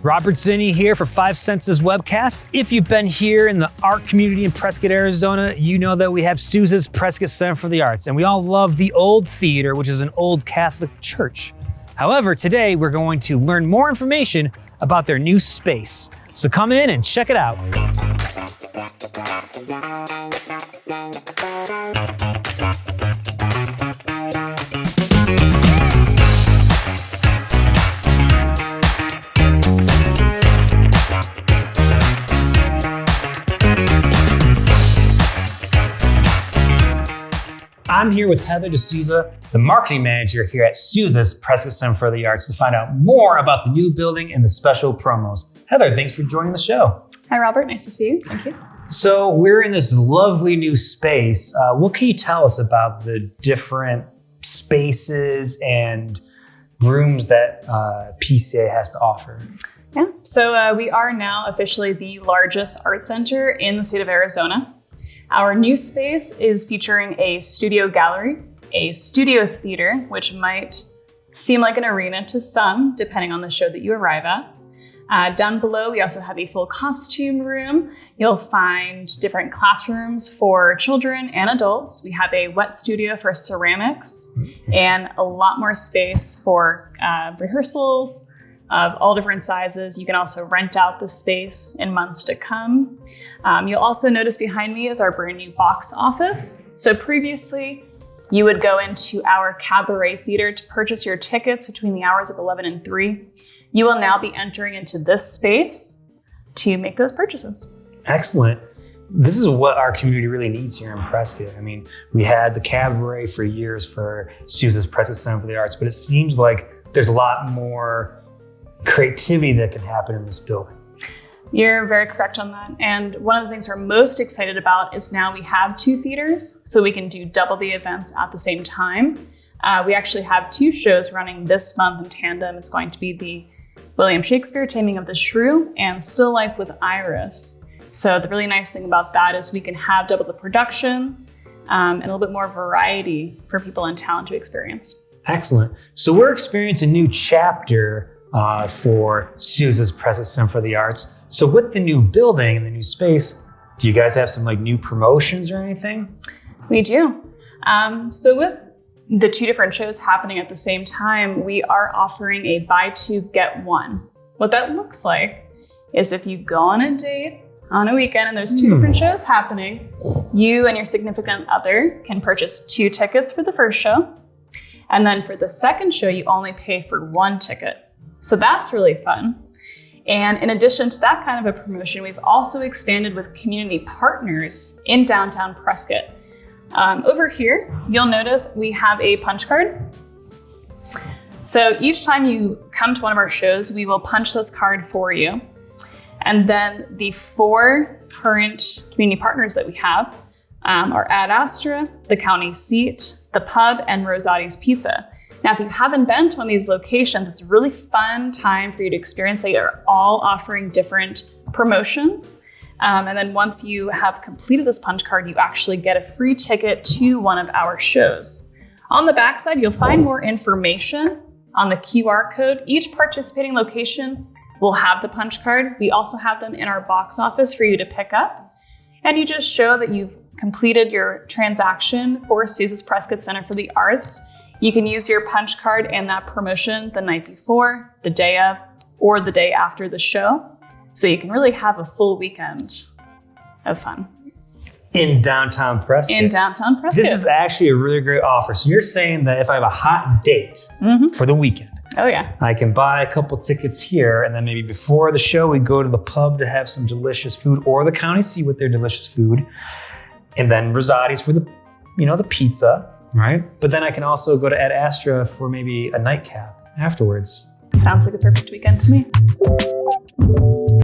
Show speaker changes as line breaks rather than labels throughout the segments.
Robert Zinni here for 5enses Webcast. If you've been here in the art community in Prescott, Arizona, you know that we have Suze's Prescott Center for the Arts, and we all love the old theater, which is an old Catholic church. However, today we're going to learn more information about their new space. So come in and check it out. I'm here with Heather D'Souza, the marketing manager here at Suze's Prescott Center for the Arts, to find out more about the new building and the special promos. Heather, thanks for joining the show.
Hi, Robert. Nice to see you. Thank you.
So we're in this lovely new space. What can you tell us about the different spaces and rooms that PCA has to offer?
Yeah. So we are now officially the largest art center in the state of Arizona. Our new space is featuring a studio gallery, a studio theater, which might seem like an arena to some, depending on the show that you arrive at. Down below, we also have a full costume room. You'll find different classrooms for children and adults. We have a wet studio for ceramics and a lot more space for rehearsals of all different sizes. You can also rent out the space in months to come. You'll also notice behind me is our brand new box office. So previously, you would go into our cabaret theater to purchase your tickets between the hours of 11 and 3. You will now be entering into this space to make those purchases.
Excellent. This is what our community really needs here in Prescott. I mean, we had the cabaret for years for Suze's Prescott Center for the Arts, but it seems like there's a lot more creativity that can happen in this building.
You're very correct on that. And one of the things we're most excited about is now we have 2 theaters, so we can do double the events at the same time. We actually have 2 shows running this month in tandem. It's going to be the William Shakespeare Taming of the Shrew and Still Life with Iris. So the really nice thing about that is we can have double the productions and a little bit more variety for people in town to experience.
Excellent. So we're experiencing a new chapter for Suze's Prescott Center for the Arts. So with the new building and the new space, do you guys have some new promotions or anything?
We do. So with the 2 different shows happening at the same time, we are offering a buy 2, get 1. What that looks like is if you go on a date on a weekend and there's 2 different shows happening, you and your significant other can purchase 2 tickets for the first show. And then for the second show, you only pay for 1 ticket. So that's really fun. And in addition to that kind of a promotion, we've also expanded with community partners in downtown Prescott. Over here, you'll notice we have a punch card. So each time you come to one of our shows, we will punch this card for you. And then the 4 current community partners that we have are Ad Astra, the County Seat, the Pub, and Rosati's Pizza. Now, if you haven't been to one of these locations, it's a really fun time for you to experience. They are all offering different promotions. And then once you have completed this punch card, you actually get a free ticket to one of our shows. On the backside, you'll find more information on the QR code. Each participating location will have the punch card. We also have them in our box office for you to pick up. And you just show that you've completed your transaction for Suze's Prescott Center for the Arts. You can use your punch card and that promotion the night before, the day of, or the day after the show. So you can really have a full weekend of fun.
In downtown Prescott?
In downtown Prescott.
This is actually a really great offer. So you're saying that if I have a hot date for the weekend, I can buy a couple tickets here, and then maybe before the show, we go to the pub to have some delicious food, or the County Seat with their delicious food, and then Rosati's for the, the pizza. Right. But then I can also go to Ad Astra for maybe a nightcap afterwards.
Sounds like a perfect weekend to me.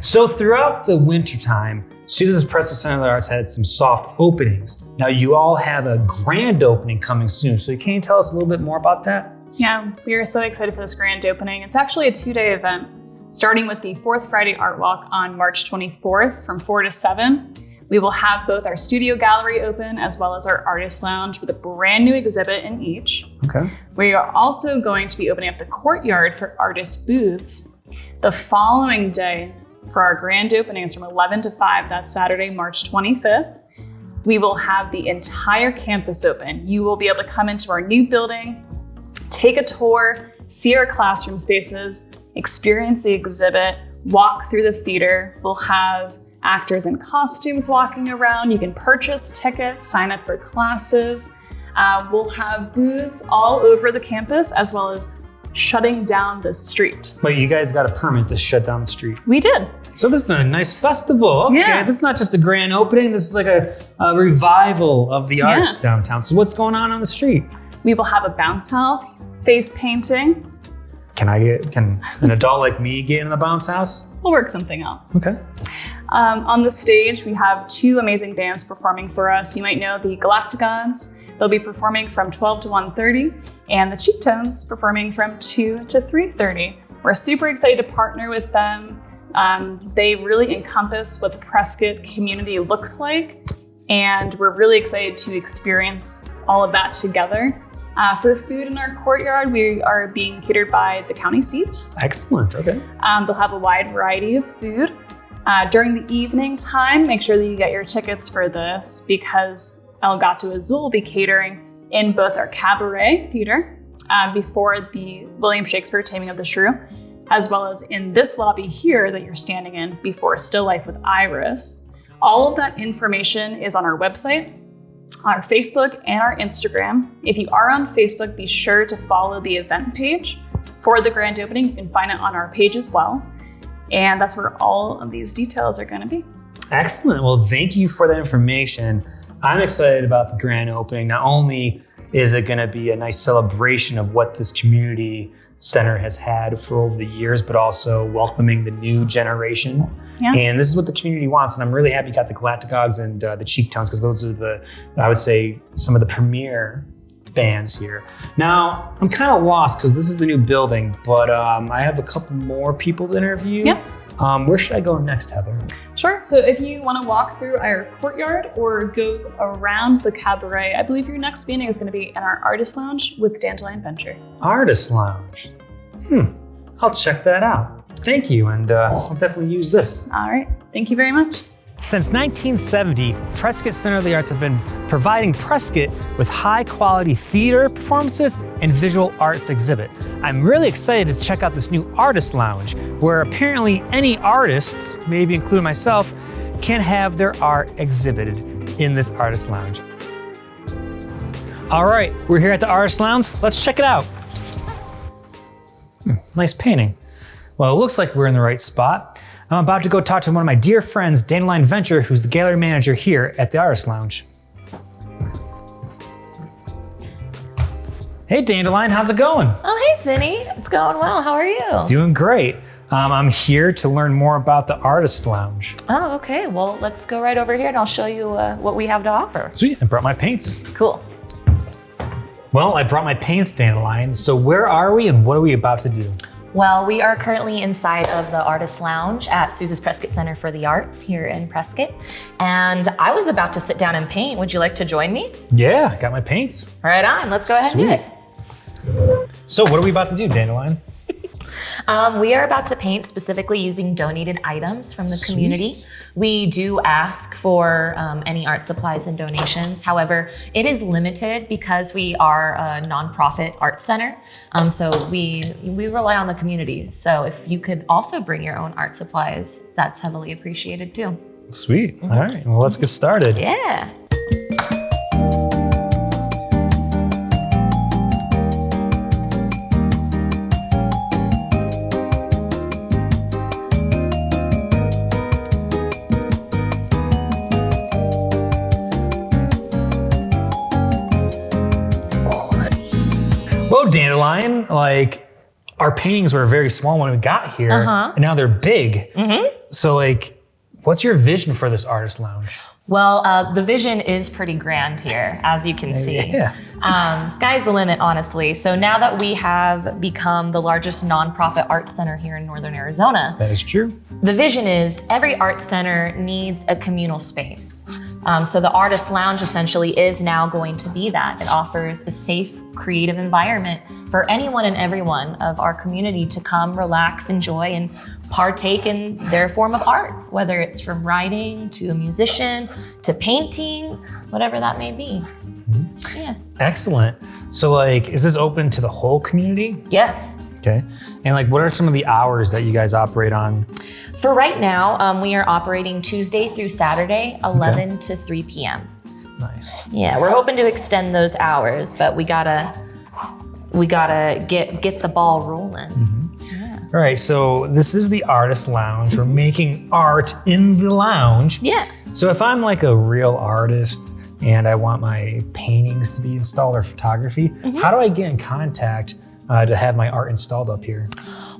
So throughout the wintertime, Suze's Prescott Center of the Arts had some soft openings. Now you all have a grand opening coming soon. So can you tell us a little bit more about that?
Yeah, we are so excited for this grand opening. It's actually a 2-day event, starting with the 4th Friday Art Walk on March 24th from 4 to 7. We will have both our studio gallery open as well as our artist lounge with a brand new exhibit in each.
Okay.
We are also going to be opening up the courtyard for artist booths. The following day for our grand opening is from 11 to 5. That's Saturday, March 25th. We will have the entire campus open. You will be able to come into our new building, take a tour, see our classroom spaces, experience the exhibit, walk through the theater. We'll have actors in costumes walking around. You can purchase tickets, sign up for classes. We'll have booths all over the campus, as well as shutting down the street.
Wait, you guys got a permit to shut down the street?
We did.
So this is a nice festival. Okay, yeah. This is not just a grand opening. This is like a revival of the arts downtown. So what's going on the street?
We will have a bounce house, face painting.
Can an adult like me get in the bounce house?
We'll work something out.
Okay.
On the stage, we have 2 amazing bands performing for us. You might know the Galacticons. They'll be performing from 12 to 1:30, and the Cheek Tones performing from 2 to 3:30. We're super excited to partner with them. They really encompass what the Prescott community looks like, and we're really excited to experience all of that together. For food in our courtyard, we are being catered by the county seat.
Excellent, okay.
They'll have a wide variety of food. During the evening time, make sure that you get your tickets for this, because El Gato Azul will be catering in both our cabaret theater before the William Shakespeare Taming of the Shrew, as well as in this lobby here that you're standing in before Still Life with Iris. All of that information is on our website, our Facebook, and our Instagram. If you are on Facebook, be sure to follow the event page for the grand opening. You can find it on our page as well. And that's where all of these details are going to be.
Excellent. Well, thank you for that information. I'm excited about the grand opening. Not only is it going to be a nice celebration of what this community center has had for over the years, but also welcoming the new generation. Yeah. And this is what the community wants. And I'm really happy you got the Galacticons and the Cheek Tones, because those are I would say, some of the premier bands here. Now, I'm kind of lost because this is the new building, but I have a couple more people to interview.
Yeah.
Where should I go next, Heather?
Sure. So if you want to walk through our courtyard or go around the cabaret, I believe your next meeting is going to be in our artist lounge with Dandelion Venture.
Artist lounge. I'll check that out. Thank you, and I'll definitely use this.
All right. Thank you very much.
Since 1970, Prescott Center of the Arts have been providing Prescott with high-quality theater performances and visual arts exhibit. I'm really excited to check out this new artist lounge, where apparently any artists, maybe including myself, can have their art exhibited in this artist lounge. All right, we're here at the artist lounge. Let's check it out. Nice painting. Well, it looks like we're in the right spot. I'm about to go talk to one of my dear friends, Dandelion Venture, who's the gallery manager here at the Artist Lounge. Hey, Dandelion, how's it going?
Oh, hey, Zinni. It's going well. How are you?
Doing great. I'm here to learn more about the Artist Lounge.
Oh, okay. Well, let's go right over here and I'll show you what we have to offer.
Sweet. I brought my paints.
Cool.
Well, I brought my paints, Dandelion. So where are we and what are we about to do?
Well, we are currently inside of the Artist Lounge at Suze's Prescott Center for the Arts here in Prescott. And I was about to sit down and paint. Would you like to join me?
Yeah, got my paints.
Right on. Let's go ahead and do it.
So what are we about to do, Dandelion?
We are about to paint specifically using donated items from the community. We do ask for any art supplies and donations. However, it is limited because we are a nonprofit art center. So we rely on the community. So if you could also bring your own art supplies, that's heavily appreciated too.
Sweet. All right. Well, let's get started.
Yeah.
Whoa, Dandelion, like our paintings were very small when we got here, and now they're big. So like, what's your vision for this artist lounge?
Well, the vision is pretty grand here, as you can see.
Yeah.
Sky's the limit, honestly. So now that we have become the largest nonprofit art center here in Northern Arizona.
That is true.
The vision is every art center needs a communal space. So the Artist Lounge essentially is now going to be that. It offers a safe, creative environment for anyone and everyone of our community to come, relax, enjoy, and partake in their form of art, whether it's from writing to a musician to painting, whatever that may be.
Mm-hmm. Yeah. Excellent. So like, is this open to the whole community?
Yes.
Okay. And like, what are some of the hours that you guys operate on?
For right now, we are operating Tuesday through Saturday, 11 to 3 p.m.
Nice.
Yeah, we're hoping to extend those hours, but we gotta get the ball rolling.
Mm-hmm. Yeah. All right, so this is the Artist Lounge. We're making art in the lounge.
Yeah.
So if I'm like a real artist and I want my paintings to be installed or photography, how do I get in contact to have my art installed up here?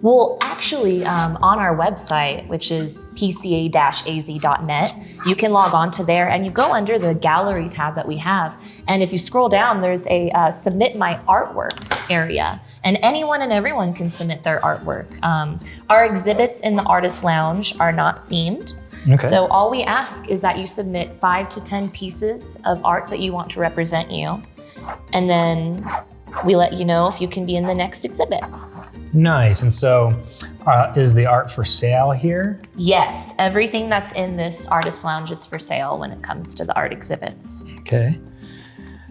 Well, actually, on our website, which is pca-az.net, you can log on to there and you go under the gallery tab that we have. And if you scroll down, there's a submit my artwork area. And anyone and everyone can submit their artwork. Our exhibits in the Artist Lounge are not themed. Okay. So all we ask is that you submit 5 to 10 pieces of art that you want to represent you. And then we let you know if you can be in the next exhibit.
Nice. And so is the art for sale here?
Yes. Everything that's in this Artist Lounge is for sale when it comes to the art exhibits.
Okay.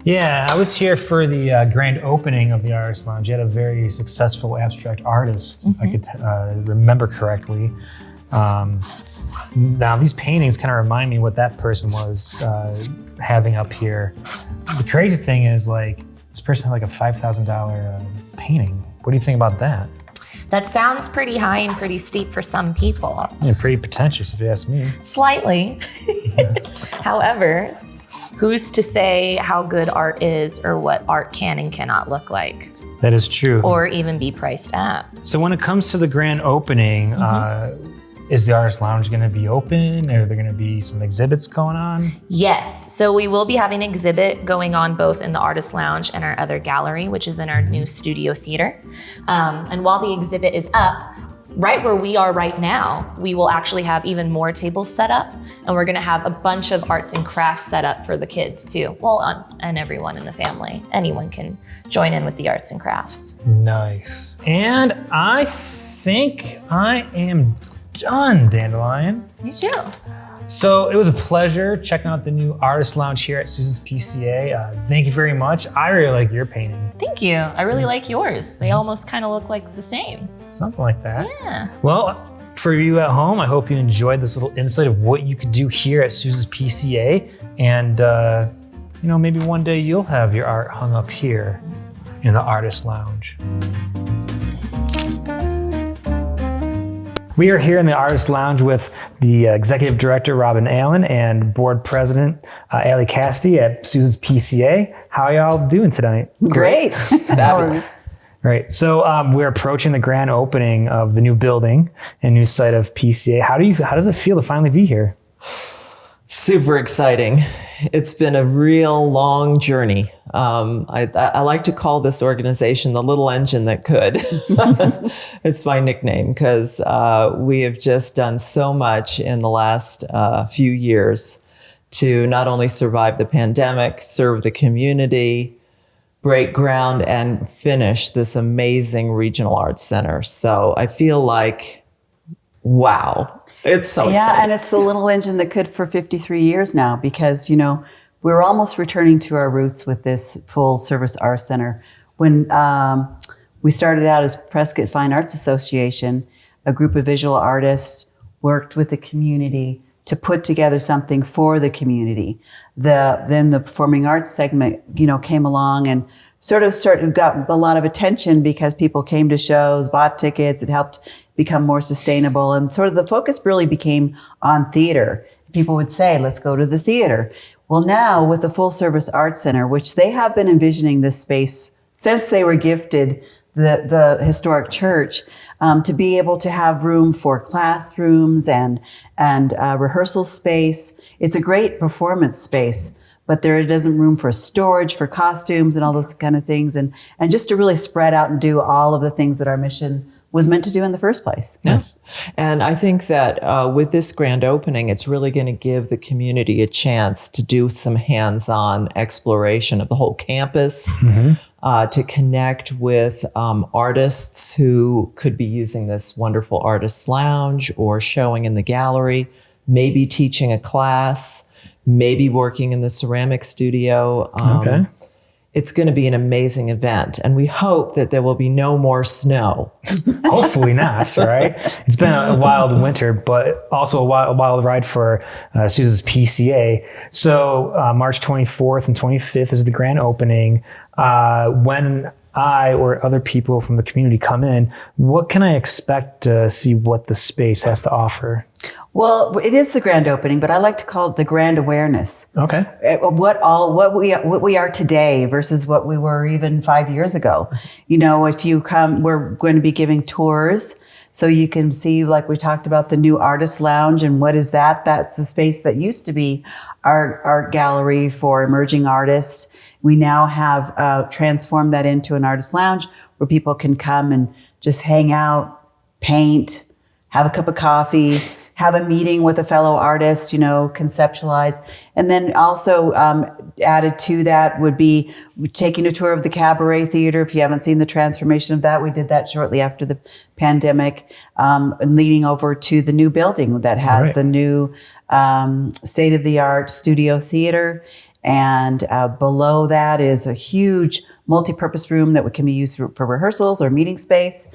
Yeah, I was here for the grand opening of the Artist Lounge. You had a very successful abstract artist, if I could remember correctly. Now, these paintings kind of remind me what that person was having up here. The crazy thing is, like, this person had like a $5,000 painting. What do you think about that?
That sounds pretty high and pretty steep for some people.
Yeah, pretty pretentious if you ask me.
Slightly. However, who's to say how good art is or what art can and cannot look like?
That is true.
Or even be priced at.
So when it comes to the grand opening, is the Artist Lounge going to be open? Are there going to be some exhibits going on?
Yes. So we will be having an exhibit going on both in the Artist Lounge and our other gallery, which is in our new studio theater. And while the exhibit is up, right where we are right now, we will actually have even more tables set up. And we're going to have a bunch of arts and crafts set up for the kids too. Well, and everyone in the family. Anyone can join in with the arts and crafts.
Nice. And I think I am done, Dandelion.
Me too.
So it was a pleasure checking out the new Artist Lounge here at Suze's PCA. Thank you very much. I really like your painting.
Thank you. I really like yours. They almost kind of look like the same.
Something like that.
Yeah.
Well, for you at home, I hope you enjoyed this little insight of what you could do here at Suze's PCA. And, maybe one day you'll have your art hung up here in the Artist Lounge. We are here in the Artist Lounge with the Executive Director, Robin Allen, and Board President, Allie Cassidy at Suze's PCA. How are y'all doing tonight?
Great. Fabulous.
Right. So we're approaching the grand opening of the new building and new site of PCA. How does it feel to finally be here?
Super exciting. It's been a real long journey. I like to call this organization the little engine that could. It's my nickname because we have just done so much in the last few years to not only survive the pandemic, serve the community, break ground, and finish this amazing regional arts center. So I feel like, wow. It's so exciting.
Yeah, and it's the little engine that could for 53 years now because, we're almost returning to our roots with this full service art center. When we started out as Prescott Fine Arts Association, a group of visual artists worked with the community to put together something for the community. Then the performing arts segment, came along and got a lot of attention because people came to shows, bought tickets. It helped become more sustainable. And sort of the focus really became on theater. People would say, let's go to the theater. Well, now with the Full Service Arts Center, which they have been envisioning this space since they were gifted the historic church, to be able to have room for classrooms and rehearsal space. It's a great performance space, but there isn't room for storage, for costumes and all those kind of things. And just to really spread out and do all of the things that our mission was meant to do in the first place.
Yes. And I think that with this grand opening, it's really going to give the community a chance to do some hands-on exploration of the whole campus, to connect with artists who could be using this wonderful artist lounge or showing in the gallery, maybe teaching a class, maybe working in the ceramic studio. It's going to be an amazing event, and we hope that there will be no more snow.
Hopefully not, right? It's been a wild winter, but also a wild ride for Suze's PCA. So March 24th and 25th is the grand opening. When I or other people from the community come in, what can I expect to see what the space has to offer?
Well, it is the grand opening, but I like to call it the grand awareness.
Okay.
What we are today versus what we were even 5 years ago. You know, if you come, we're going to be giving tours, so you can see, like we talked about, the new artist lounge. And what is that? That's the space that used to be our art gallery for emerging artists. We now have transformed that into an artist lounge where people can come and just hang out, paint, have a cup of coffee, have a meeting with a fellow artist, you know, conceptualize. And then also added to that would be taking a tour of the Cabaret Theater. If you haven't seen the transformation of that, we did that shortly after the pandemic, and leading over to the new building that has the new state-of-the-art studio theater. And below that is a huge multi-purpose room that can be used for rehearsals or meeting space.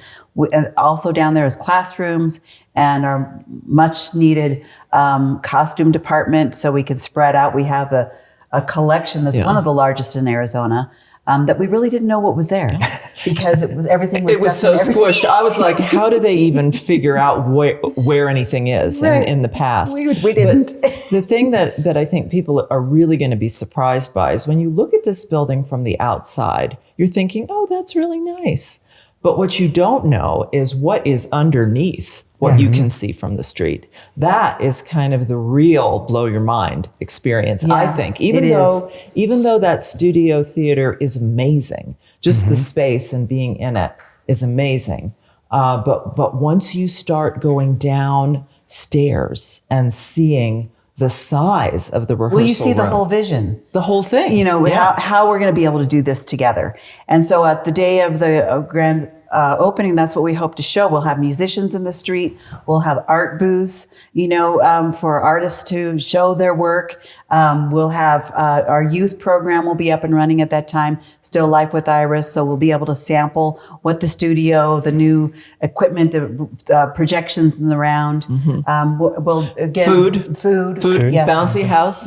And also down there is classrooms and our much needed costume department, so we can spread out. We have a collection that's one of the largest in Arizona, that we really didn't know what was there because everything was.
It was so squished. I was like, how do they even figure out where anything is in the past?
We didn't.
But the thing that I think people are really going to be surprised by is when you look at this building from the outside, you're thinking, oh, that's really nice. But what you don't know is what is underneath what you can see from the street. That is kind of the real blow your mind experience, I think. Even though that studio theater is amazing, just the space and being in it is amazing. But once you start going downstairs and seeing the size of the rehearsal room.
You see the whole vision.
The whole thing.
You know, how we're going to be able to do this together. And so at the day of the grand opening, that's what we hope to show. We'll have musicians in the street. We'll have art booths, for artists to show their work. We'll have our youth program will be up and running at that time, Still Life with Iris. So we'll be able to sample what the studio, the new equipment, the projections in the round. We'll again, food,
bouncy house.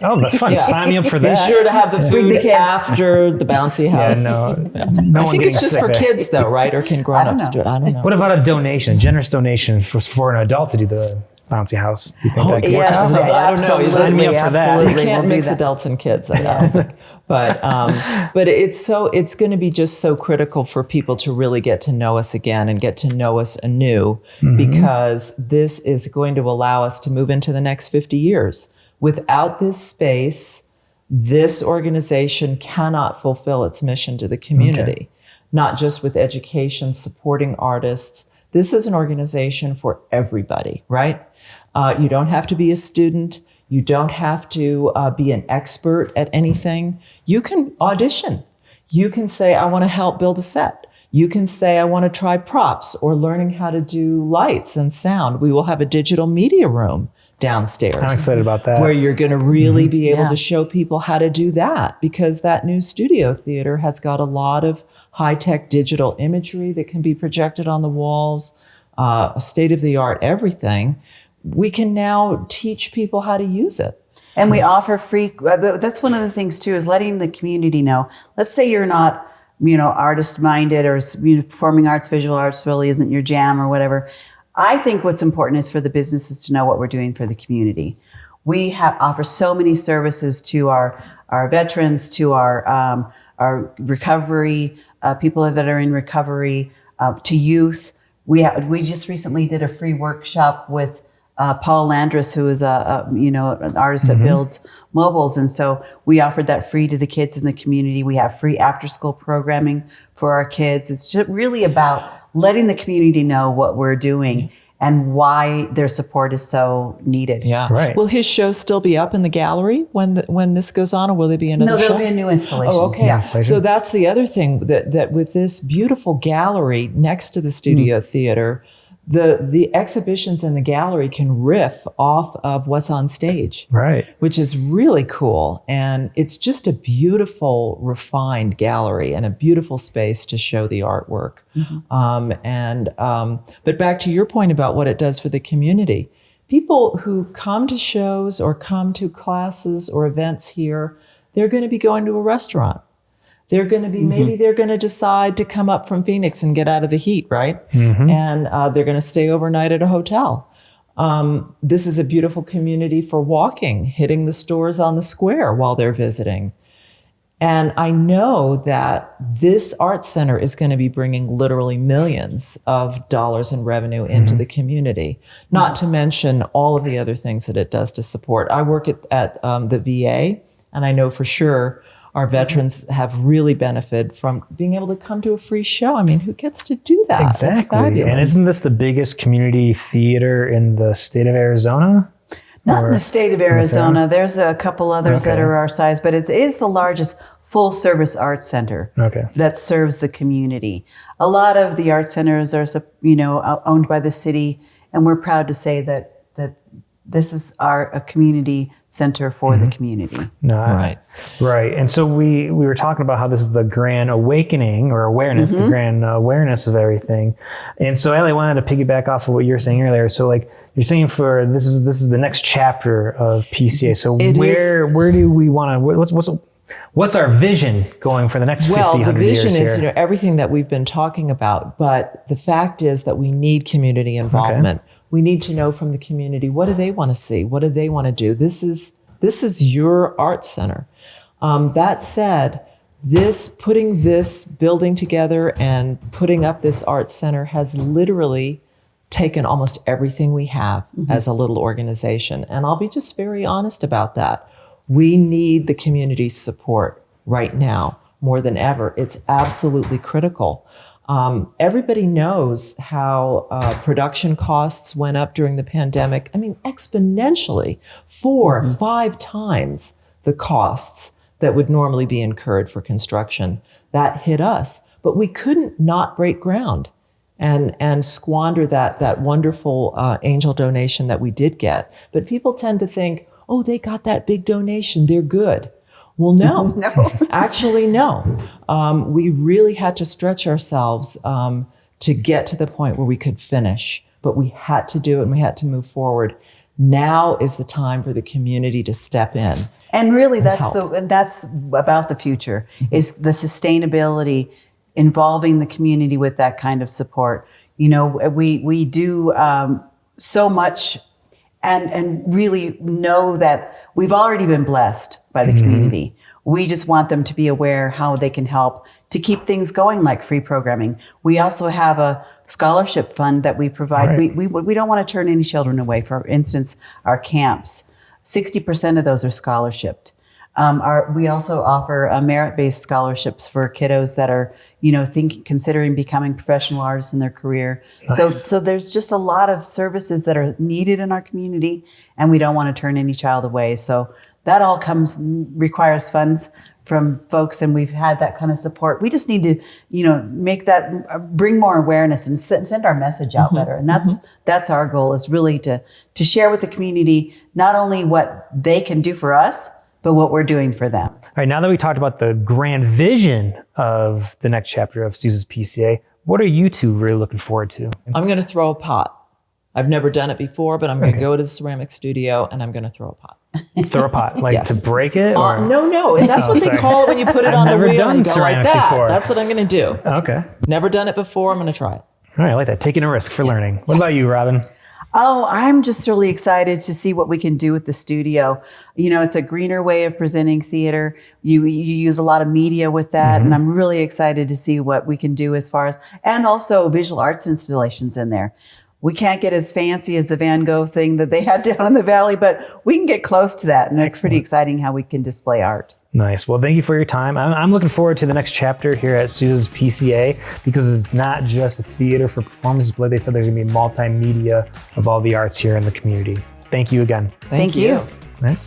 Oh, that's fun. Sign me up for that.
Be sure to have the food after the bouncy house.
No
I think it's just for kids though, right? Or can grown-ups do it? I don't know.
What about a generous donation for an adult to do the bouncy house? Do you think that'd work?
I don't know.
Sign me up for that.
You can't mix adults and kids. I don't think. But it's going to be just so critical for people to really get to know us again and get to know us anew, because this is going to allow us to move into the next 50 years. Without this space, this organization cannot fulfill its mission to the community, not just with education, supporting artists. This is an organization for everybody, right? You don't have to be a student. You don't have to be an expert at anything. You can audition. You can say, I want to help build a set. You can say, I want to try props or learning how to do lights and sound. We will have a digital media room downstairs.
I'm excited about that.
Where you're going to really be able to show people how to do that, because that new studio theater has got a lot of high-tech digital imagery that can be projected on the walls, state-of-the-art everything. We can now teach people how to use it.
And we offer free, that's one of the things too, is letting the community know. Let's say you're not, artist-minded, or performing arts, visual arts really isn't your jam or whatever. I think what's important is for the businesses to know what we're doing for the community. We offer so many services to our veterans, to our recovery, people that are in recovery, to youth. We just recently did a free workshop with Paul Landris, who is an artist that builds mobiles, and so we offered that free to the kids in the community. We have free after-school programming for our kids. It's just really about letting the community know what we're doing and why their support is so needed.
Yeah.
Right.
Will his show still be up in the gallery when this goes on, or will there be another show?
No, there'll be a new installation.
Oh, okay.
Yeah,
So that's the other thing, that with this beautiful gallery next to the studio theater, the exhibitions in the gallery can riff off of what's on stage.
Right.
Which is really cool. And it's just a beautiful, refined gallery and a beautiful space to show the artwork. But back to your point about what it does for the community, people who come to shows or come to classes or events here, they're going to be going to a restaurant. They're going to be, maybe they're going to decide to come up from Phoenix and get out of the heat, right? And they're going to stay overnight at a hotel. This is a beautiful community for walking, hitting the stores on the square while they're visiting. And I know that this art center is going to be bringing literally millions of dollars in revenue into the community, not to mention all of the other things that it does to support. I work at the VA, and I know for sure our veterans have really benefited from being able to come to a free show. I mean, who gets to do that?
Exactly.
That's fabulous.
And isn't this the biggest community theater in the state of Arizona?
Not in the state of Arizona. There's a couple others that are our size, but it is the largest full-service art center that serves the community. A lot of the art centers are, owned by the city, and we're proud to say that this is a community center for the community.
Right. And so we were talking about how this is the grand awakening or awareness, the grand awareness of everything. And so Ellie, I wanted to piggyback off of what you were saying earlier. So like you're saying for this is the next chapter of PCA. So where do we want to, what's our vision going for the next 50, 100 years?
Well, the vision is, everything that we've been talking about, but the fact is that we need community involvement. We need to know from the community, what do they want to see? What do they want to do? This is your art center. That said, putting this building together and putting up this art center has literally taken almost everything we have as a little organization. And I'll be just very honest about that. We need the community's support right now more than ever. It's absolutely critical. Everybody knows how production costs went up during the pandemic. I mean, exponentially, 4 or 5 times the costs that would normally be incurred for construction. That hit us, but we couldn't not break ground and squander that wonderful angel donation that we did get. But people tend to think, oh, they got that big donation, they're good. Well, no, actually, no. We really had to stretch ourselves to get to the point where we could finish, but we had to do it and we had to move forward. Now is the time for the community to step in.
And really, that's about the future, is the sustainability, involving the community with that kind of support. We do so much and really know that we've already been blessed by the community. We just want them to be aware how they can help to keep things going, like free programming. We also have a scholarship fund that we provide. Right. We don't want to turn any children away. For instance, our camps, 60% of those are scholarshiped. We also offer merit-based scholarships for kiddos that are, considering becoming professional artists in their career. Nice. So there's just a lot of services that are needed in our community, and we don't want to turn any child away. So that all requires funds from folks, and we've had that kind of support. We just need to, bring more awareness and send our message out better. And that's our goal, is really to share with the community not only what they can do for us, but what we're doing for them.
All right, now that we talked about the grand vision of the next chapter of Suze's PCA, what are you two really looking forward to?
I'm going to throw a pot. I've never done it before, but I'm going to go to the ceramic studio and I'm going to throw a pot.
Throw a pot? Like to break it? Or?
No. That's what they call it when you put it on the wheel and go like that. Before. That's what I'm going to do.
Okay.
Never done it before. I'm going to try it.
All right, I like that. Taking a risk for learning. What about you, Robin?
Oh, I'm just really excited to see what we can do with the studio. It's a greener way of presenting theater. You use a lot of media with that, and I'm really excited to see what we can do as far as, and also visual arts installations in there. We can't get as fancy as the Van Gogh thing that they had down in the valley, but we can get close to that. And that's pretty exciting how we can display art.
Nice. Well, thank you for your time. I'm looking forward to the next chapter here at Suze's PCA, because it's not just a theater for performances, but like they said, there's going to be multimedia of all the arts here in the community. Thank you again.
Thank you.
All right.